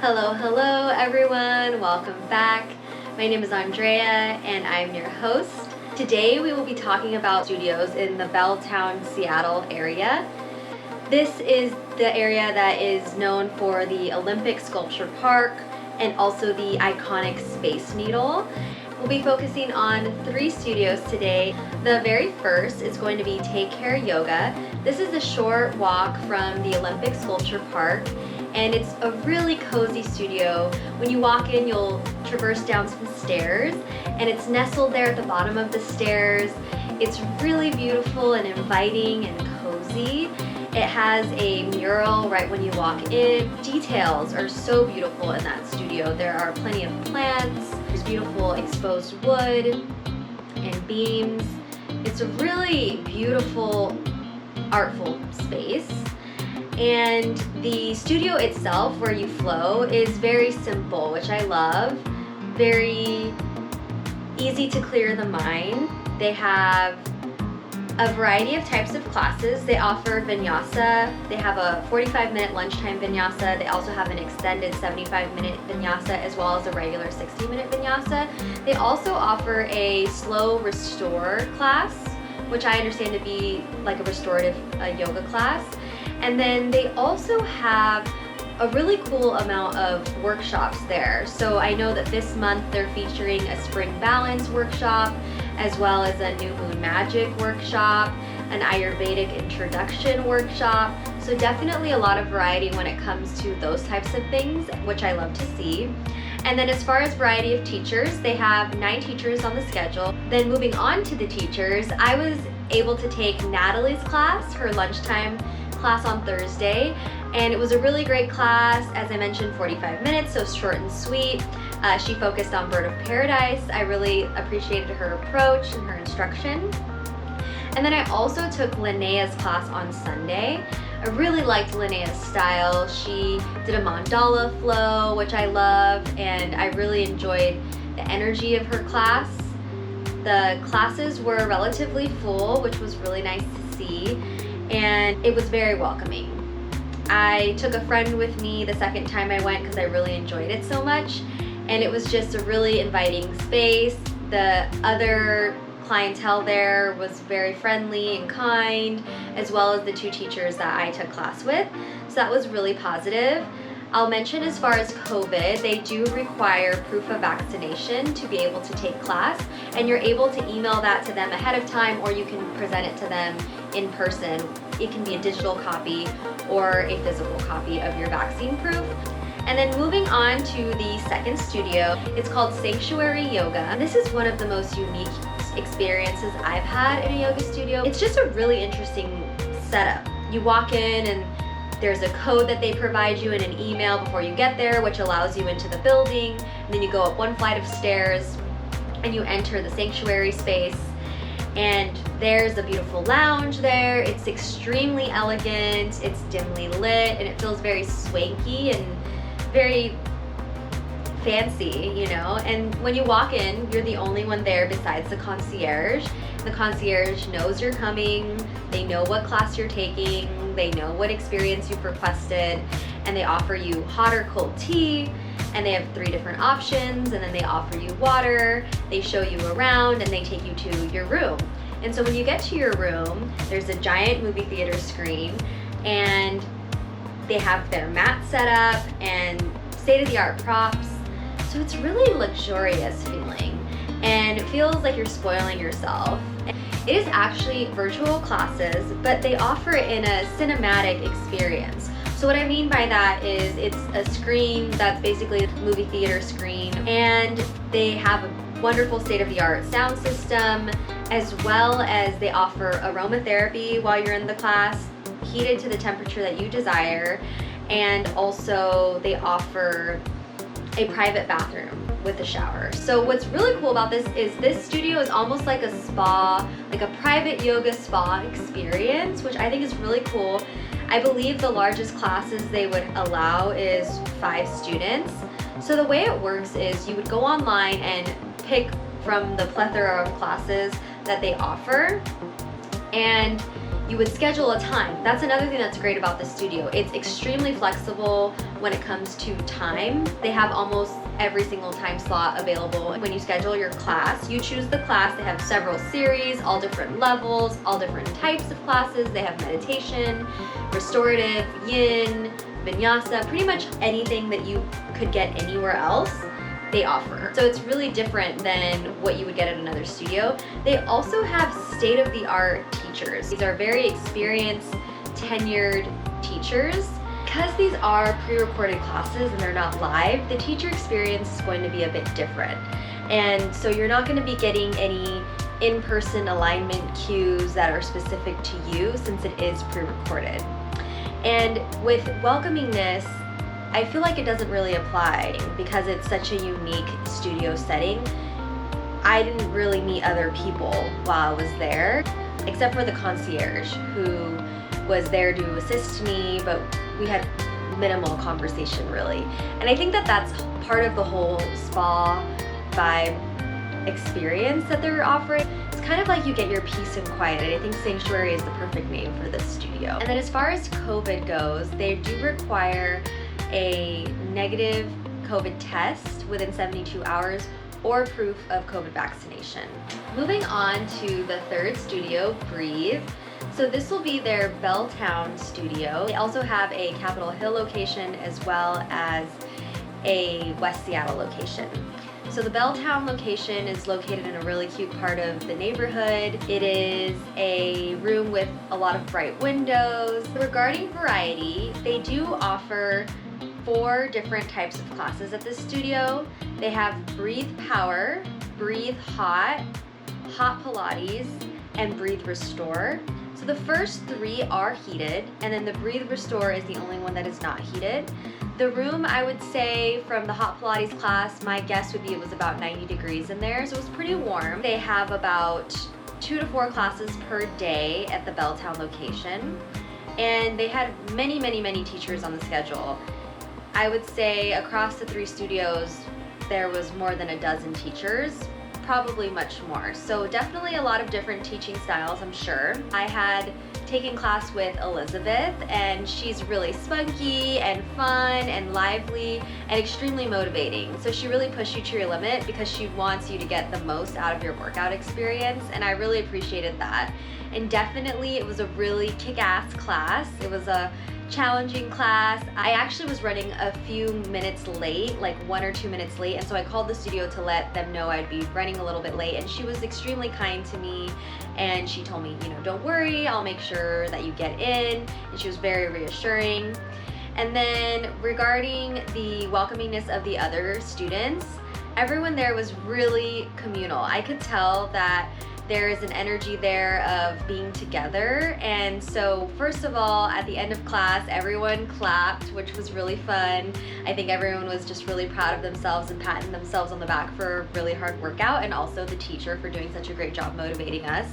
Hello everyone, welcome back. My name is Andrea and I'm your host. Today we will be talking about studios in the Belltown, Seattle area. This is the area that is known for the Olympic Sculpture Park and also the iconic Space Needle. We'll be focusing on 3 studios today. The very first is going to be Take Care Yoga. This is a short walk from the Olympic Sculpture Park, and it's a really cozy studio. When you walk in, you'll traverse down some stairs, and it's nestled there at the bottom of the stairs. It's really beautiful and inviting and cozy. It has a mural right when you walk in. Details are so beautiful in that studio. There are plenty of plants, there's beautiful exposed wood and beams. It's a really beautiful, artful space. And the studio itself, where you flow, is very simple, which I love. Very easy to clear the mind. They have a variety of types of classes. They offer vinyasa. They have a 45-minute lunchtime vinyasa. They also have an extended 75-minute vinyasa as well as a regular 60-minute vinyasa. They also offer a slow restore class, which I understand to be like a restorative yoga class. And then they also have a really cool amount of workshops there. So I know that this month they're featuring a spring balance workshop, as well as a new moon magic workshop, an Ayurvedic introduction workshop. So definitely a lot of variety when it comes to those types of things, which I love to see. And then as far as variety of teachers, they have 9 teachers on the schedule. Then moving on to the teachers, I was able to take Natalie's class, her lunchtime class on Thursday, and it was a really great class. As I mentioned, 45 minutes, so short and sweet. She focused on Bird of Paradise. I really appreciated her approach and her instruction. And then I also took Linnea's class on Sunday. I really liked Linnea's style. She did a mandala flow, which I love, and I really enjoyed the energy of her class. The classes were relatively full, which was really nice to see, and it was very welcoming. I took a friend with me the second time I went because I really enjoyed it so much, and it was just a really inviting space. The other clientele there was very friendly and kind, as well as the 2 teachers that I took class with, so that was really positive. I'll mention as far as COVID, they do require proof of vaccination to be able to take class, and you're able to email that to them ahead of time, or you can present it to them in person. It can be a digital copy or a physical copy of your vaccine proof. And then moving on to the second studio, it's called Sanctuary Yoga. This is one of the most unique experiences I've had in a yoga studio. It's just a really interesting setup. You walk in and there's a code that they provide you in an email before you get there, which allows you into the building. And then you go up 1 flight of stairs and you enter the sanctuary space. And there's a beautiful lounge there. It's extremely elegant, it's dimly lit, and it feels very swanky and very fancy, you know? And when you walk in, you're the only one there besides the concierge. The concierge knows you're coming, they know what class you're taking, they know what experience you've requested, and they offer you hot or cold tea, and they have 3 different options, and then they offer you water, they show you around, and they take you to your room. And so when you get to your room, there's a giant movie theater screen, and they have their mat set up and state-of-the-art props. So it's really luxurious feeling, and it feels like you're spoiling yourself. It is actually virtual classes, but they offer it in a cinematic experience. So what I mean by that is it's a screen that's basically a movie theater screen, and they have a wonderful state-of-the-art sound system, as well as they offer aromatherapy while you're in the class, heated to the temperature that you desire, and also they offer a private bathroom with a shower. So what's really cool about this studio is almost like a spa, like a private yoga spa experience, which I think is really cool. I believe the largest classes they would allow is 5 students. So the way it works is you would go online and pick from the plethora of classes that they offer, and you would schedule a time. That's another thing that's great about the studio. It's extremely flexible when it comes to time. They have almost every single time slot available. When you schedule your class, you choose the class. They have several series, all different levels, all different types of classes. They have meditation, restorative, yin, vinyasa, pretty much anything that you could get anywhere else they offer. So it's really different than what you would get at another studio. They also have state-of-the-art teachers. These are very experienced, tenured teachers. Because these are pre-recorded classes and they're not live, the teacher experience is going to be a bit different. And so you're not going to be getting any in-person alignment cues that are specific to you since it is pre-recorded. And with welcomingness, I feel like it doesn't really apply because it's such a unique studio setting. I didn't really meet other people while I was there, except for the concierge who was there to assist me, but we had minimal conversation really. And I think that that's part of the whole spa vibe experience that they're offering. It's kind of like you get your peace and quiet, and I think Sanctuary is the perfect name for this studio. And then as far as COVID goes, they do require a negative COVID test within 72 hours or proof of COVID vaccination. Moving on to the third studio, Breathe. So this will be their Belltown studio. They also have a Capitol Hill location as well as a West Seattle location. So the Belltown location is located in a really cute part of the neighborhood. It is a room with a lot of bright windows. Regarding variety, they do offer 4 different types of classes at this studio. They have Breathe Power, Breathe Hot, Hot Pilates, and Breathe Restore. So the first 3 are heated, and then the Breathe Restore is the only one that is not heated. The room, I would say, from the Hot Pilates class, my guess would be it was about 90 degrees in there, so it was pretty warm. They have about 2 to 4 classes per day at the Belltown location, and they had many teachers on the schedule. I would say across the 3 studios, there was more than a dozen teachers, probably much more. So definitely a lot of different teaching styles, I'm sure. I had taken class with Elizabeth, and she's really spunky and fun and lively and extremely motivating. So she really pushed you to your limit because she wants you to get the most out of your workout experience, and I really appreciated that. And definitely it was a really kick-ass class. It was a challenging class. I actually was running a few minutes late, like 1 or 2 minutes late, and so I called the studio to let them know I'd be running a little bit late, and she was extremely kind to me, and she told me, don't worry, I'll make sure that you get in, and she was very reassuring. And then regarding the welcomingness of the other students, everyone there was really communal. I could tell that there is an energy there of being together. And so first of all, at the end of class, everyone clapped, which was really fun. I think everyone was just really proud of themselves and patting themselves on the back for a really hard workout, and also the teacher for doing such a great job motivating us.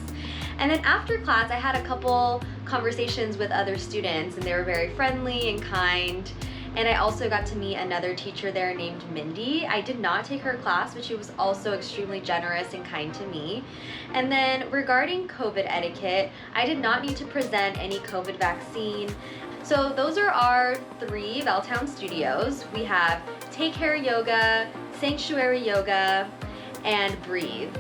And then after class, I had a couple conversations with other students, and they were very friendly and kind. And I also got to meet another teacher there named Mindy. I did not take her class, but she was also extremely generous and kind to me. And then regarding COVID etiquette, I did not need to present any COVID vaccine. So those are our 3 Belltown studios. We have Take Care Yoga, Sanctuary Yoga, and Breathe.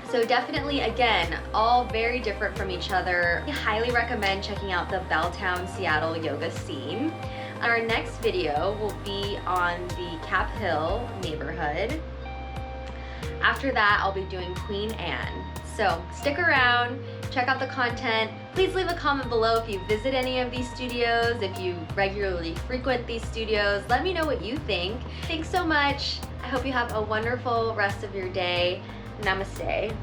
So definitely, again, all very different from each other. I highly recommend checking out the Belltown Seattle yoga scene. Our next video will be on the Cap Hill neighborhood. After that, I'll be doing Queen Anne. So stick around, check out the content. Please leave a comment below if you visit any of these studios, if you regularly frequent these studios. Let me know what you think. Thanks so much. I hope you have a wonderful rest of your day. Namaste.